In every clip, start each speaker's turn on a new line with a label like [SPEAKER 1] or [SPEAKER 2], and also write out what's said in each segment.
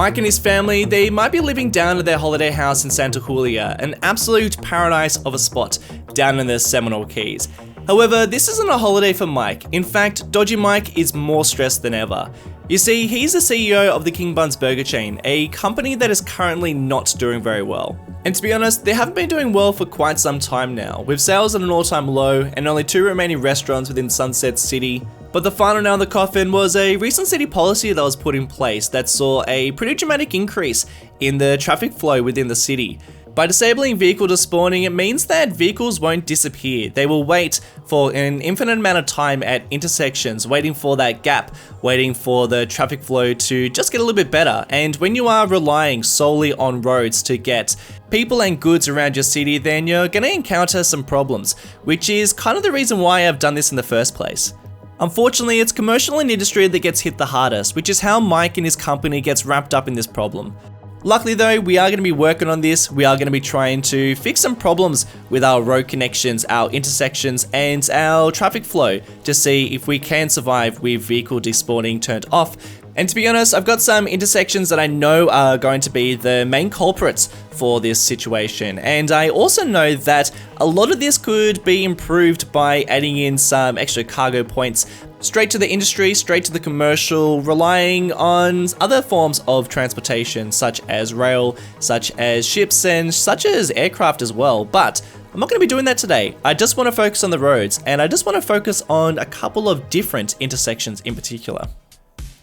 [SPEAKER 1] Mike and his family, they might be living down at their holiday house in Santa Julia, an absolute paradise of a spot down in the Seminole Keys. However, this isn't a holiday for Mike. In fact, Dodgy Mike is more stressed than ever. You see, he's the CEO of the King Buns burger chain, a company that is currently not doing very well. And to be honest, they haven't been doing well for quite some time now, with sales at an all-time low and only 2 remaining restaurants within Sunset City. But the final nail in the coffin was a recent city policy that was put in place that saw a pretty dramatic increase in the traffic flow within the city. By disabling vehicle despawning, it means that vehicles won't disappear. They will wait for an infinite amount of time at intersections, waiting for that gap, waiting for the traffic flow to just get a little bit better. And when you are relying solely on roads to get people and goods around your city, then you're going to encounter some problems, which is kind of the reason why I've done this in the first place. Unfortunately, it's commercial and industry that gets hit the hardest, which is how Mike and his company gets wrapped up in this problem. Luckily though, we are going to be working on this. We are going to be trying to fix some problems with our road connections, our intersections, and our traffic flow to see if we can survive with vehicle despawning turned off. And to be honest, I've got some intersections that I know are going to be the main culprits for this situation. And I also know that a lot of this could be improved by adding in some extra cargo points straight to the industry, straight to the commercial, relying on other forms of transportation such as rail, such as ships, and such as aircraft as well. But I'm not going to be doing that today. I just want to focus on the roads, and I just want to focus on a couple of different intersections in particular.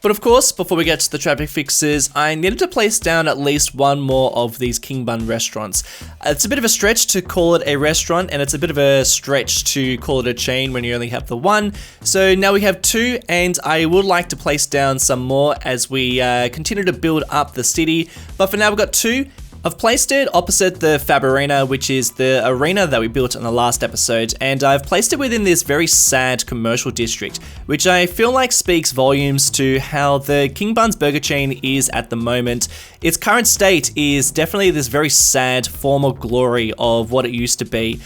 [SPEAKER 1] But of course, before we get to the traffic fixes, I needed to place down at least one more of these King Bun restaurants. It's a bit of a stretch to call it a restaurant, and it's a bit of a stretch to call it a chain when you only have the one. So now we have 2, and I would like to place down some more as we continue to build up the city. But for now, we've got 2. I've placed it opposite the Fab Arena, which is the arena that we built in the last episode, and I've placed it within this very sad commercial district, which I feel like speaks volumes to how the King Buns burger chain is at the moment. Its current state is definitely this very sad former glory of what it used to be.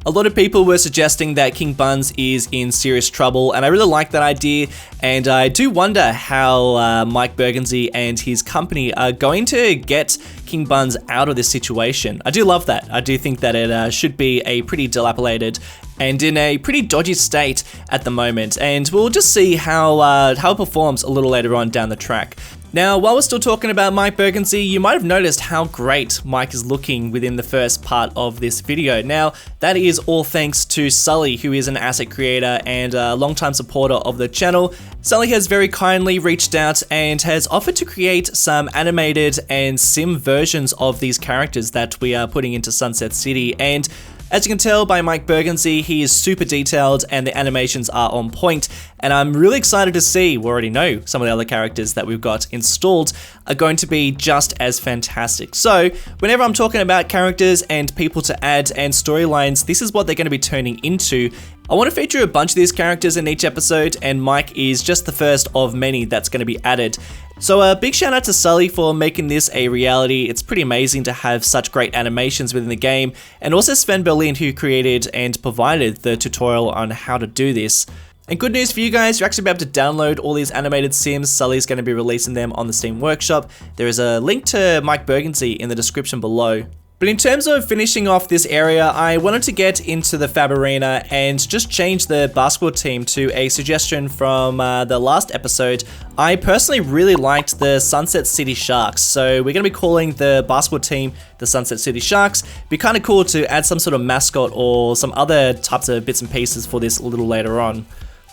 [SPEAKER 1] A lot of people were suggesting that King Buns is in serious trouble, and I really like that idea, and I do wonder how Mike Burgundy and his company are going to get King Buns out of this situation. I do love that. I do think that it should be a pretty dilapidated and in a pretty dodgy state at the moment, and we'll just see how it performs a little later on down the track. Now, while we're still talking about Mike Burgundy, you might have noticed how great Mike is looking within the first part of this video. Now, that is all thanks to Sully, who is an asset creator and a longtime supporter of the channel. Sully has very kindly reached out and has offered to create some animated and sim versions of these characters that we are putting into Sunset City, and as you can tell by Mike Burgundy, he is super detailed and the animations are on point, and I'm really excited to see, we already know some of the other characters that we've got installed are going to be just as fantastic. So whenever I'm talking about characters and people to add and storylines, this is what they're going to be turning into. I want to feature a bunch of these characters in each episode, and Mike is just the first of many that's going to be added. So a big shout out to Sully for making this a reality. It's pretty amazing to have such great animations within the game, and also Sven Berlin, who created and provided the tutorial on how to do this. And good news for you guys, you're actually able to download all these animated sims. Sully's going to be releasing them on the Steam Workshop. There is a link to Mike Burgundy in the description below. But in terms of finishing off this area, I wanted to get into the Fab Arena and just change the basketball team to a suggestion from the last episode. I personally really liked the Sunset City Sharks, so we're going to be calling the basketball team the Sunset City Sharks. Be kind of cool to add some sort of mascot or some other types of bits and pieces for this a little later on.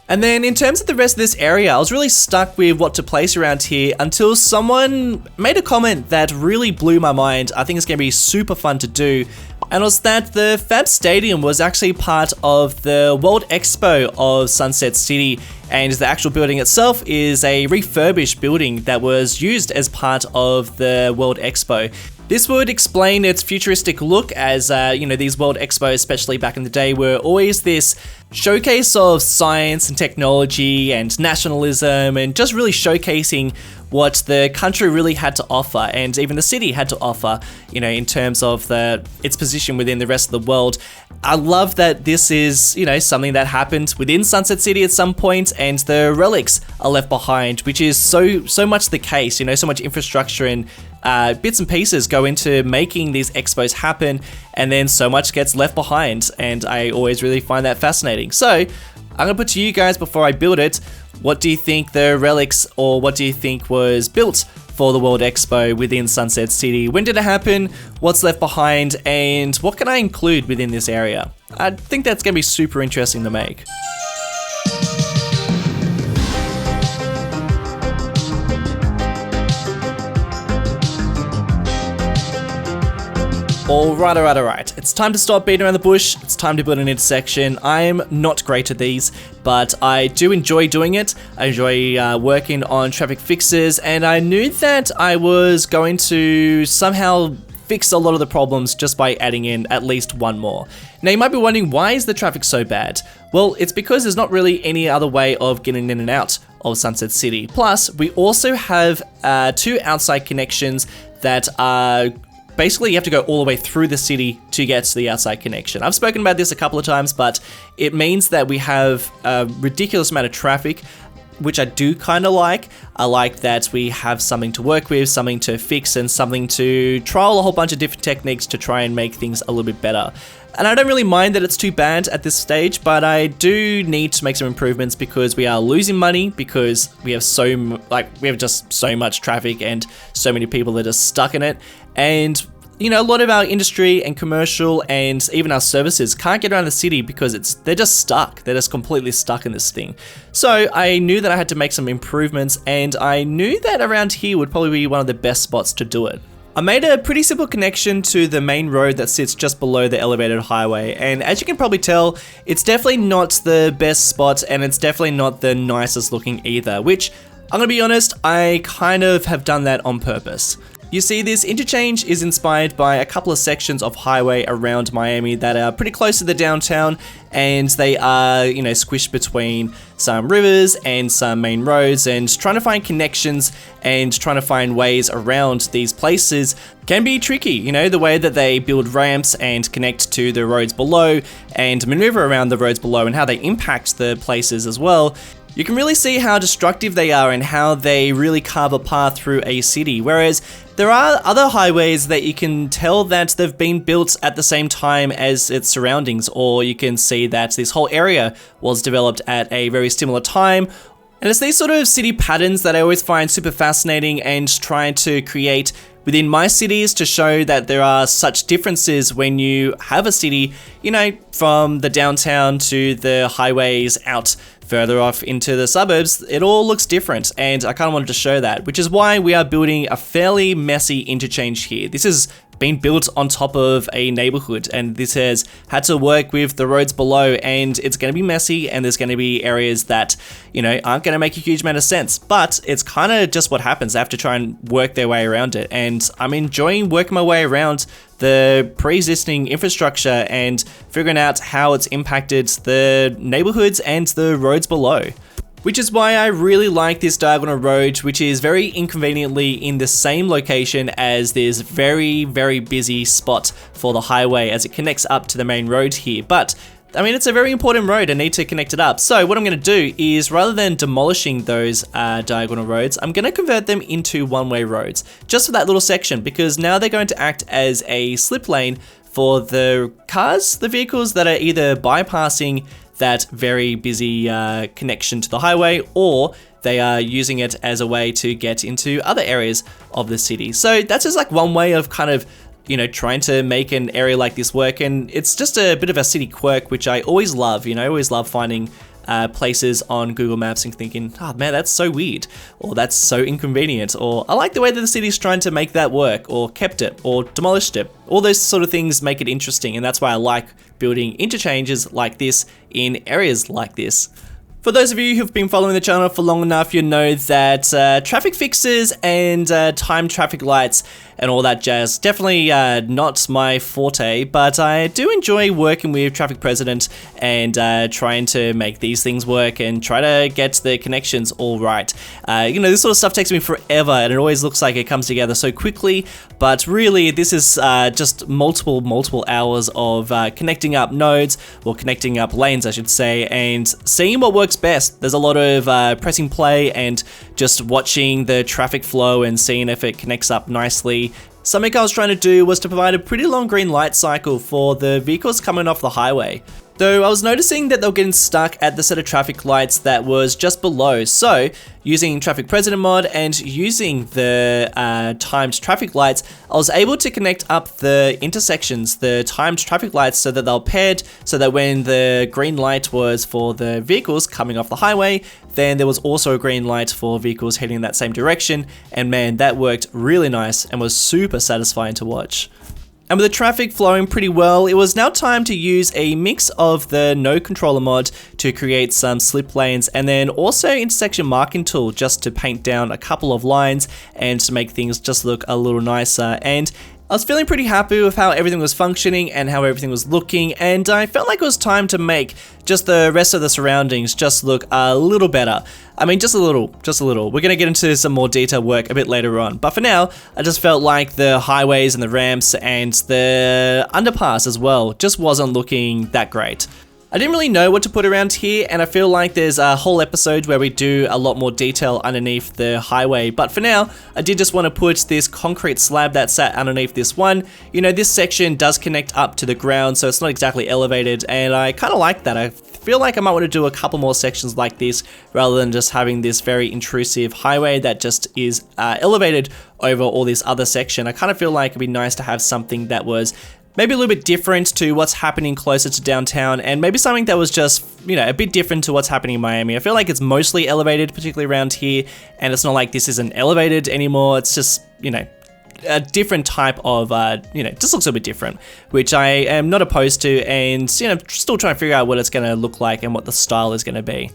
[SPEAKER 1] And then in terms of the rest of this area, I was really stuck with what to place around here until someone made a comment that really blew my mind. I think it's going to be super fun to do. And it was that the Fab Stadium was actually part of the World Expo of Sunset City, and the actual building itself is a refurbished building that was used as part of the World Expo. This would explain its futuristic look as, these World Expos, especially back in the day, were always this showcase of science and technology and nationalism and just really showcasing what the country really had to offer and even the city had to offer, in terms of its position within the rest of the world. I love that this is, something that happened within Sunset City at some point and the relics are left behind, which is so much the case, so much infrastructure and bits and pieces go into making these expos happen, and then so much gets left behind, and I always really find that fascinating. So I'm gonna put to you guys before I build it, what do you think the relics, or what do you think was built for the World Expo within Sunset City? When did it happen? What's left behind? And what can I include within this area? I think that's gonna be super interesting to make. Alright. It's time to stop beating around the bush. It's time to build an intersection. I'm not great at these, but I do enjoy doing it. I enjoy working on traffic fixes, and I knew that I was going to somehow fix a lot of the problems just by adding in at least one more. Now you might be wondering, why is the traffic so bad? Well, it's because there's not really any other way of getting in and out of Sunset City. Plus, we also have 2 outside connections that are basically, you have to go all the way through the city to get to the outside connection. I've spoken about this a couple of times, but it means that we have a ridiculous amount of traffic, which I do kind of like. I like that we have something to work with, something to fix, and something to trial a whole bunch of different techniques to try and make things a little bit better. And I don't really mind that it's too bad at this stage, but I do need to make some improvements because we are losing money because we have just so much traffic and so many people that are stuck in it. And a lot of our industry and commercial and even our services can't get around the city because they're just stuck. They're just completely stuck in this thing. So I knew that I had to make some improvements, and I knew that around here would probably be one of the best spots to do it. I made a pretty simple connection to the main road that sits just below the elevated highway, and as you can probably tell, it's definitely not the best spot, and it's definitely not the nicest looking either, which, I'm gonna be honest, I kind of have done that on purpose. You see, this interchange is inspired by a couple of sections of highway around Miami that are pretty close to the downtown, and they are, squished between some rivers and some main roads, and trying to find connections and trying to find ways around these places can be tricky. The way that they build ramps and connect to the roads below and maneuver around the roads below and how they impact the places as well. You can really see how destructive they are and how they really carve a path through a city, whereas there are other highways that you can tell that they've been built at the same time as its surroundings, or you can see that this whole area was developed at a very similar time. And it's these sort of city patterns that I always find super fascinating and trying to create within my cities to show that there are such differences when you have a city, from the downtown to the highways out further off into the suburbs. It all looks different, and I kind of wanted to show that, which is why we are building a fairly messy interchange here. This has been built on top of a neighborhood, and this has had to work with the roads below, and it's going to be messy, and there's going to be areas that, aren't going to make a huge amount of sense, but it's kind of just what happens. I have to try and work their way around it, and I'm enjoying working my way around the pre-existing infrastructure and figuring out how it's impacted the neighborhoods and the roads below. Which is why I really like this diagonal road, which is very inconveniently in the same location as this very, very busy spot for the highway as it connects up to the main road here. But it's a very important road. I need to connect it up. So what I'm going to do is, rather than demolishing those diagonal roads, I'm going to convert them into one-way roads just for that little section, because now they're going to act as a slip lane for the vehicles that are either bypassing that very busy connection to the highway, or they are using it as a way to get into other areas of the city. So that's just like one way of kind of trying to make an area like this work, and it's just a bit of a city quirk, which I always love. I always love finding places on Google Maps and thinking, oh man, that's so weird, or that's so inconvenient, or I like the way that the city's trying to make that work, or kept it, or demolished it. All those sort of things make it interesting, and that's why I like building interchanges like this in areas like this. For those of you who've been following the channel for long enough, you know that traffic fixes and time traffic lights and all that jazz. Definitely not my forte, but I do enjoy working with Traffic President and trying to make these things work and try to get the connections all right. You know, this sort of stuff takes me forever, and it always looks like it comes together so quickly, but really this is just multiple hours of connecting up nodes, or connecting up lanes I should say, and seeing what works best. There's a lot of pressing play and just watching the traffic flow and seeing if it connects up nicely. Something I was trying to do was to provide a pretty long green light cycle for the vehicles coming off the highway. Though I was noticing that they were getting stuck at the set of traffic lights that was just below, so using Traffic President mod and using the timed traffic lights, I was able to connect up the intersections, the timed traffic lights, so that they're paired, so that when the green light was for the vehicles coming off the highway, then there was also a green light for vehicles heading in that same direction, and man, that worked really nice and was super satisfying to watch. And with the traffic flowing pretty well, it was now time to use a mix of the node controller mod to create some slip lanes, and then also intersection marking tool just to paint down a couple of lines and to make things just look a little nicer. And I was feeling pretty happy with how everything was functioning and how everything was looking, and I felt like it was time to make just the rest of the surroundings just look a little better. I mean, just a little. We're gonna get into some more detailed work a bit later on, but for now, I just felt like the highways and the ramps and the underpass as well just wasn't looking that great. I didn't really know what to put around here, and I feel like there's a whole episode where we do a lot more detail underneath the highway, but for now, I did just want to put this concrete slab that sat underneath this one. You know, this section does connect up to the ground, so it's not exactly elevated, and I kind of like that. I feel like I might want to do a couple more sections like this, rather than just having this very intrusive highway that just is elevated over all this other section. I kind of feel like it'd be nice to have something that was maybe a little bit different to what's happening closer to downtown, and maybe something that was just, you know, a bit different to what's happening in Miami. I feel like it's mostly elevated, particularly around here, and it's not like this isn't elevated anymore. It's just, you know, a different type of, you know, just looks a bit different, which I am not opposed to, and, you know, still trying to figure out what it's going to look like and what the style is going to be.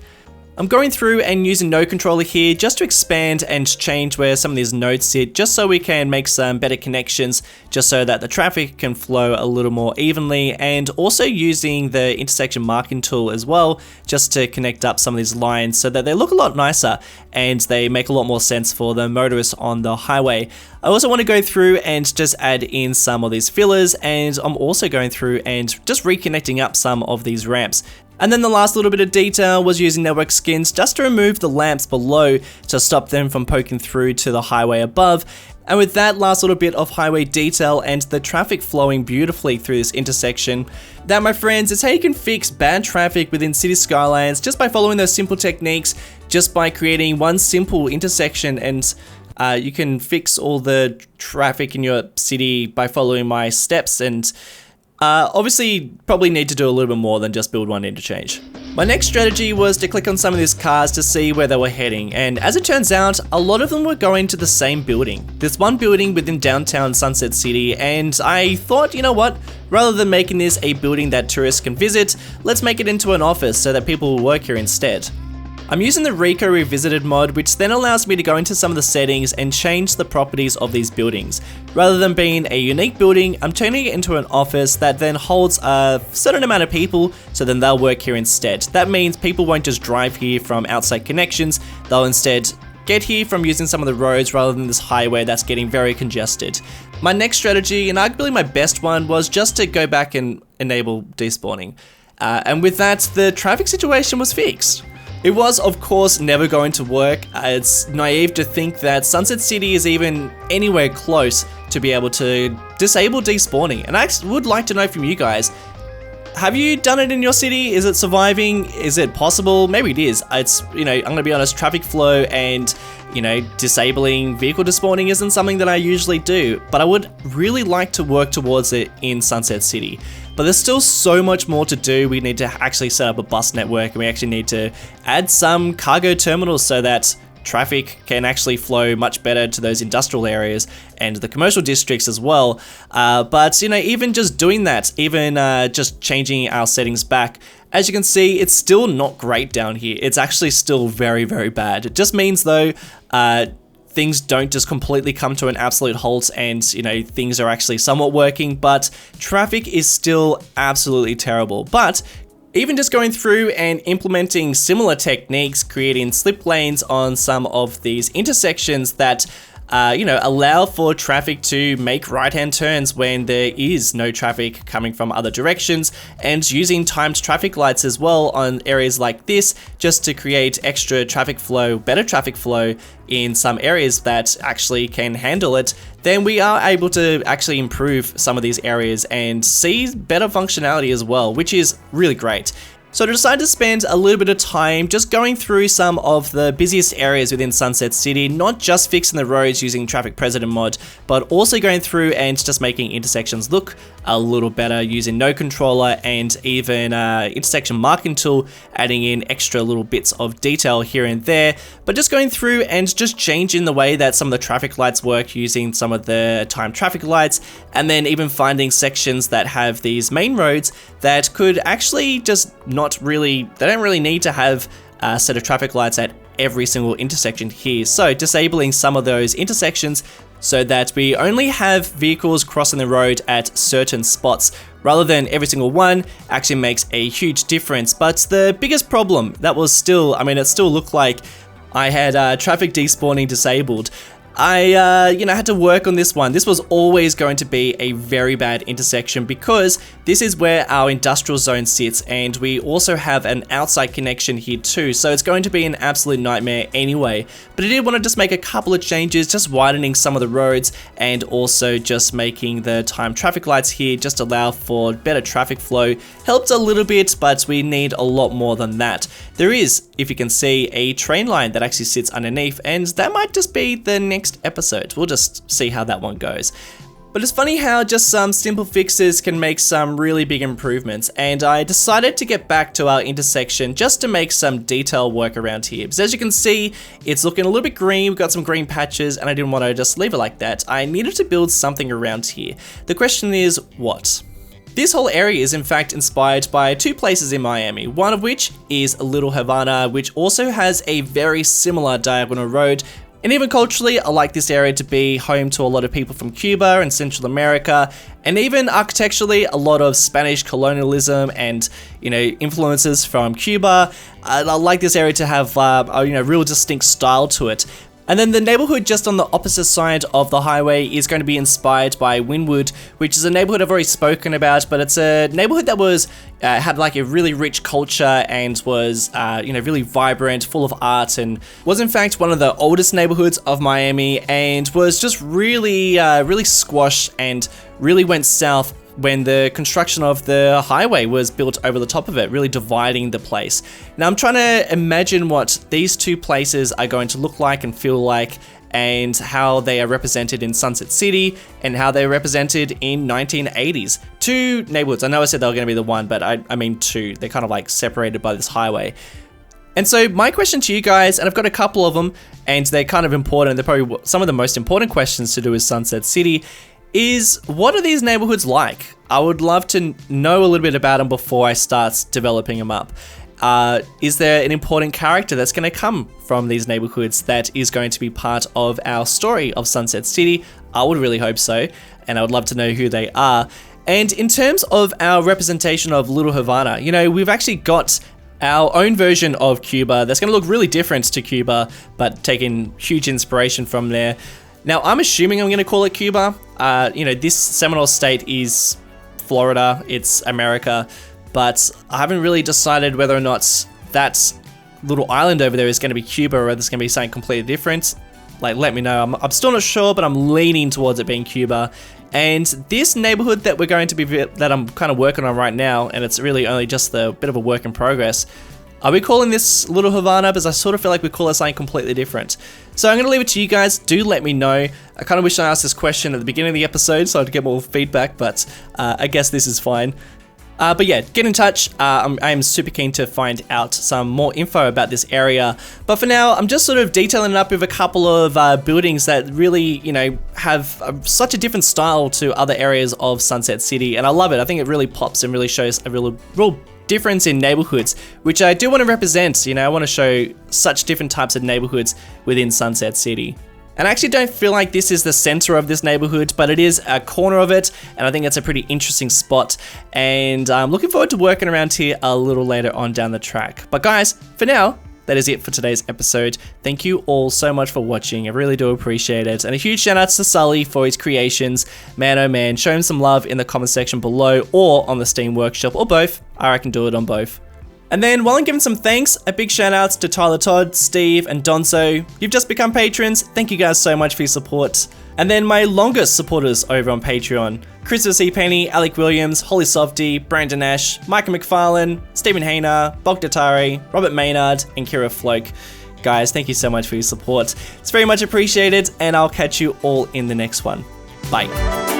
[SPEAKER 1] I'm going through and using node controller here just to expand and change where some of these nodes sit, just so we can make some better connections, just so that the traffic can flow a little more evenly, and also using the intersection marking tool as well, just to connect up some of these lines so that they look a lot nicer and they make a lot more sense for the motorists on the highway. I also want to go through and just add in some of these fillers, and I'm also going through and just reconnecting up some of these ramps. And then the last little bit of detail was using network skins just to remove the lamps below to stop them from poking through to the highway above. And with that last little bit of highway detail and the traffic flowing beautifully through this intersection, that, my friends, is how you can fix bad traffic within city skylines just by following those simple techniques, just by creating one simple intersection, and you can fix all the traffic in your city by following my steps. And obviously, probably need to do a little bit more than just build one interchange. My next strategy was to click on some of these cars to see where they were heading, and as it turns out, a lot of them were going to the same building. There's one building within downtown Sunset City, and I thought, you know what, rather than making this a building that tourists can visit, let's make it into an office so that people will work here instead. I'm using the Rico Revisited mod, which then allows me to go into some of the settings and change the properties of these buildings. Rather than being a unique building, I'm turning it into an office that then holds a certain amount of people, so then they'll work here instead. That means people won't just drive here from outside connections, they'll instead get here from using some of the roads rather than this highway that's getting very congested. My next strategy, and arguably my best one, was just to go back and enable despawning. And with that, the traffic situation was fixed. It was, of course, never going to work. It's naive to think that Sunset City is even anywhere close to be able to disable despawning. And I would like to know from you guys, have you done it in your city? Is it surviving? Is it possible? Maybe it is. It's, you know, I'm gonna be honest, traffic flow and, you know, disabling vehicle despawning isn't something that I usually do, but I would really like to work towards it in Sunset City. But there's still so much more to do. We need to actually set up a bus network, and we actually need to add some cargo terminals so that traffic can actually flow much better to those industrial areas and the commercial districts as well. But, you know, even just doing that, even just changing our settings back, as you can see, it's still not great down here. It's actually still very, very bad. It just means, though, things don't just completely come to an absolute halt and, you know, things are actually somewhat working, but traffic is still absolutely terrible. But even just going through and implementing similar techniques, creating slip lanes on some of these intersections that you know, allow for traffic to make right-hand turns when there is no traffic coming from other directions, and using timed traffic lights as well on areas like this just to create extra traffic flow, better traffic flow in some areas that actually can handle it, then we are able to actually improve some of these areas and see better functionality as well, which is really great. So I decided to spend a little bit of time just going through some of the busiest areas within Sunset City, not just fixing the roads using Traffic President mod, but also going through and just making intersections look a little better using node controller and even intersection marking tool, adding in extra little bits of detail here and there, but just going through and just changing the way that some of the traffic lights work using some of the timed traffic lights, and then even finding sections that have these main roads that could actually just they don't really need to have a set of traffic lights at every single intersection here. So disabling some of those intersections so that we only have vehicles crossing the road at certain spots rather than every single one actually makes a huge difference. But the biggest problem that was still, I mean, it still looked like I had traffic despawning disabled. I, you know, had to work on this one. This was always going to be a very bad intersection because this is where our industrial zone sits, and we also have an outside connection here too, so it's going to be an absolute nightmare anyway. But I did want to just make a couple of changes, just widening some of the roads and also just making the timed traffic lights here just allow for better traffic flow. Helped a little bit, but we need a lot more than that. There is, if you can see, a train line that actually sits underneath, and that might just be the next episode. We'll just see how that one goes. But it's funny how just some simple fixes can make some really big improvements, and I decided to get back to our intersection just to make some detail work around here. Because as you can see, it's looking a little bit green, we've got some green patches, and I didn't want to just leave it like that. I needed to build something around here. The question is, what? This whole area is in fact inspired by two places in Miami, one of which is Little Havana, which also has a very similar diagonal road. And even culturally, I like this area to be home to a lot of people from Cuba and Central America, and even architecturally, a lot of Spanish colonialism and, you know, influences from Cuba. I like this area to have a, you know, real distinct style to it. And then the neighborhood just on the opposite side of the highway is going to be inspired by Wynwood, which is a neighborhood I've already spoken about, but it's a neighborhood that was had like a really rich culture and was you know, really vibrant, full of art, and was in fact one of the oldest neighborhoods of Miami, and was just really really squashed and really went south when the construction of the highway was built over the top of it, really dividing the place. Now I'm trying to imagine what these two places are going to look like and feel like, and how they are represented in Sunset City and how they're represented in 1980s. Two neighborhoods. I know I said they were going to be the one, but I mean two. They're kind of like separated by this highway. And so my question to you guys, and I've got a couple of them, and they're kind of important. They're probably some of the most important questions to do with Sunset City, is what are these neighborhoods like? I would love to know a little bit about them before I start developing them up. Is there an important character that's going to come from these neighborhoods that is going to be part of our story of Sunset City? I would really hope so, and I would love to know who they are. And in terms of our representation of Little Havana, you know, we've actually got our own version of Cuba that's going to look really different to Cuba, but taking huge inspiration from there. Now, I'm assuming I'm going to call it Cuba. You know, this Seminole state is Florida, it's America, but I haven't really decided whether or not that little island over there is going to be Cuba or whether it's going to be something completely different. Like, let me know. I'm still not sure, but I'm leaning towards it being Cuba. And this neighborhood that we're going to be, that I'm kind of working on right now, and it's really only just a bit of a work in progress. Are we calling this Little Havana? Because I sort of feel like we call it something completely different. So I'm going to leave it to you guys. Do let me know. I kind of wish I asked this question at the beginning of the episode so I'd get more feedback, but I guess this is fine. But yeah, get in touch. I am super keen to find out some more info about this area. But for now, I'm just sort of detailing it up with a couple of buildings that really, you know, have such a different style to other areas of Sunset City. And I love it. I think it really pops and really shows a real difference in neighborhoods, which I do want to represent. You know, I want to show such different types of neighborhoods within Sunset City. And I actually don't feel like this is the center of this neighborhood, but it is a corner of it, and I think it's a pretty interesting spot. And I'm looking forward to working around here a little later on down the track. But guys, for now, that is it for today's episode. Thank you all so much for watching. I really do appreciate it. And a huge shout out to Sully for his creations. Man, oh man, show him some love in the comment section below or on the Steam Workshop, or both. I can do it on both. And then while I'm giving some thanks, a big shout out to Tyler Todd, Steve, and Donzo. You've just become patrons. Thank you guys so much for your support. And then my longest supporters over on Patreon: Christopher C. Penny, Alec Williams, Holly Softy, Brandon Ash, Micah McFarlane, Stephen Hayner, Bogdatari, Robert Maynard, and Kira Floke. Guys, thank you so much for your support. It's very much appreciated, and I'll catch you all in the next one. Bye.